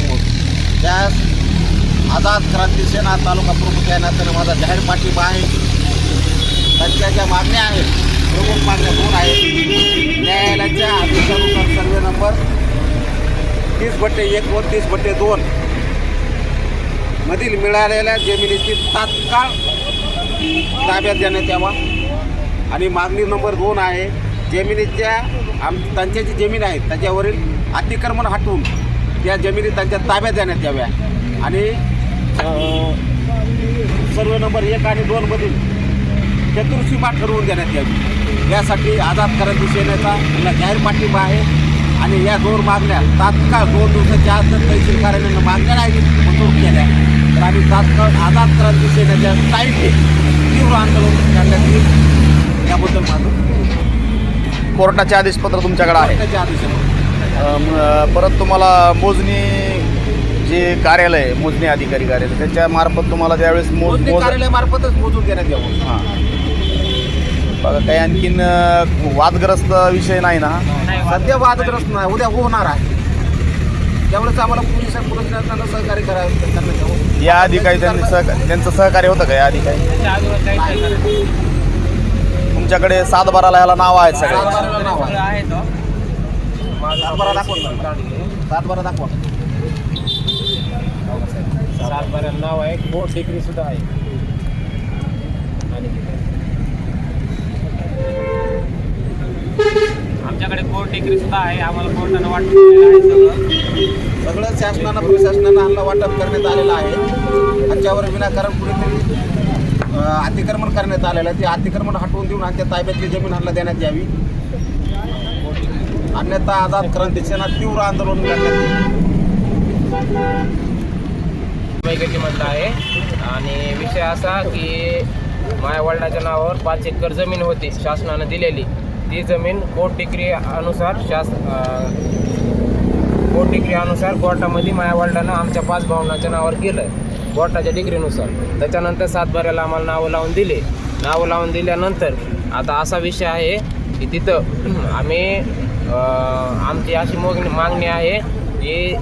समोर त्यास आझाद क्रांती सेना तालुका प्रमुख या नात्याने माझा जाहीर पाठिंबा आहे. त्यांच्या ज्या मागण्या आहेत प्रमुख मागण्या 2 आहेत. न्यायालयाच्या आदेशानुसार सर्वे नंबर 30/1 व 30/2 मधील मिळालेल्या जमिनीची तात्काळ ताब्यात देण्यात यावा. आणि मागणी नंबर 2 आहे जमिनीच्या त्यांच्या जी जमीन आहे त्याच्यावरील अतिक्रमण हटवून त्या जमिनी त्यांच्या ताब्यात देण्यात याव्या. आणि सर्वे नंबर 1 आणि 2 मधील चतुर्सीमा ठरवून देण्यात यावी. यासाठी आझाद क्रांती सेनेचा मला जाहीर पाठिंबा आहे. आणि या 2 मागण्या तात्काळ 2 दिवसाच्या आत तहसील कार्यालयानं मागण्या नाही मंजूर केल्या तर आम्ही तात्काळ आझाद क्रांती सेनेच्या साईडने तीव्र आंदोलन करण्यात येईल. याबद्दल माझं कोर्टाचे आदेशपत्र तुमच्याकडे आहे. त्याच्या आदेशाने परत तुम्हाला मोजणी जे कार्यालय मोजणी अधिकारी कार्यालय त्याच्यामार्फत तुम्हाला त्यावेळेस कार्यालयामार्फतच मोजून देण्यात यावं. हां बघा काही आणखीन वादग्रस्त विषय नाही ना? सध्या वादग्रस्त नाही, उद्या होणार आहे. त्यावेळेस आम्हाला पोलिसांना सहकार्य करण्यात यावं. या आधी काही त्यांचं सहकार्य होतं का? या आधी काही तुमच्याकडे 7/12 ह्याला नाव आहेत सगळे? 7/12 नाव आहे. 7/12 दाखवा. 7/12 दाखवा. 7/12 नाव आहे. कोर्ट डिग्री सुद्धा आहे. आमच्याकडे कोर्ट डिग्री सुद्धा आहे. आम्हाला कोर्टानं वाटप केलेलं आहे. सगळं शासनानं प्रशासनानं आम्हाला वाटप करण्यात आलेलं आहे. त्याच्यावर विनाकारण कुठेतरी अतिक्रमण करण्यात आलेलं आहे. ते अतिक्रमण हटवून देऊन आमच्या ताब्यातली जमीन ह्यांना देण्यात यावी. अन्यथा आझाद क्रांती सेना तीव्र आंदोलन करण्यात येईल. म्हटलं आहे. आणि विषय असा की माझ्या वडिलांच्या नावावर 5 एकर जमीन होती शासनानं दिलेली. ती जमीन कोर्ट डिग्री अनुसार कोर्टामध्ये माझ्या वडिलांना आमच्या 5 भावनाच्या नावावर केलं कोर्टाच्या डिग्रीनुसार. त्याच्यानंतर 7/12 आम्हाला नावं लावून दिले. नावं लावून दिल्यानंतर आता असा विषय आहे की तिथं आम्ही आमची अशी मागणी आहे की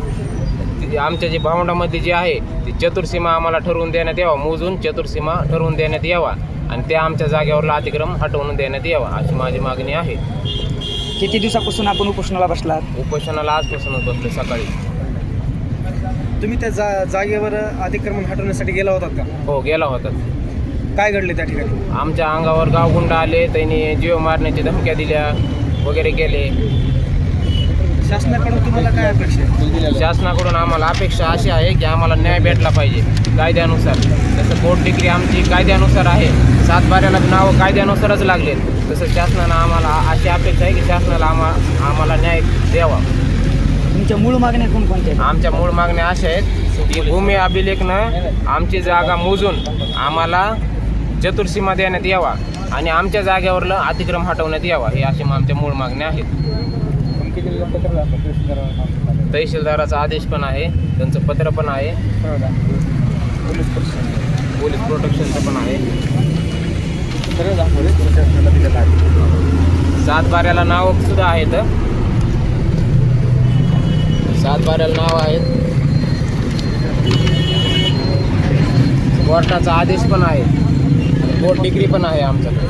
आमच्या जे भावंडामध्ये जे आहे ती चतुर्सीमा आम्हाला ठरवून देण्यात यावा. मोजून चतुर्सीमा ठरवून देण्यात यावा आणि त्या आमच्या जागेवरला अतिक्रमण हटवून देण्यात यावा अशी माझी मागणी आहे. किती दिवसापासून आपण उपोषणाला बसलात? उपोषणाला आजपासूनच बसले सकाळी. तुम्ही त्या जागेवर अतिक्रमण हटवण्यासाठी गेला होतात का? हो गेला होता. काय घडले त्या ठिकाणी? आमच्या अंगावर गावगुंड आले, त्यांनी जीव मारण्याची धमक्या दिल्या वगैरे केले. शासनाकडून तुम्हाला काय अपेक्षा आहे? शासनाकडून आम्हाला अपेक्षा अशी आहे की आम्हाला न्याय भेटला पाहिजे कायद्यानुसार. जसं कोर्ट डिग्री आमची कायद्यानुसार आहे. 7/12 नावं कायद्यानुसारच लागले. तसं शासनानं आम्हाला अशी अपेक्षा आहे की शासनाला आम्हाला न्याय द्यावा. तुमच्या मूळ मागण्या कोणकोणत्या आहेत? आमच्या मूळ मागण्या अशा आहेत की भूमी अभिलेखनं आमची जागा मोजून आम्हाला चतुर्सीमा देण्यात यावा आणि आमच्या जागेवरलं अतिक्रमण हटवण्यात यावा. हे अशा आमच्या मूळ मागण्या आहेत. तहसीलदाराचा आदेश पण आहे, त्यांचं पत्र पण आहे, पोलीस प्रोटेक्शनचं पण आहे. 7/12 नाव सुद्धा आहेत. 7/12 नाव आहेत. कोर्टाचा आदेश पण आहे. कोर्ट डिग्री पण आहे आमच्याकडे.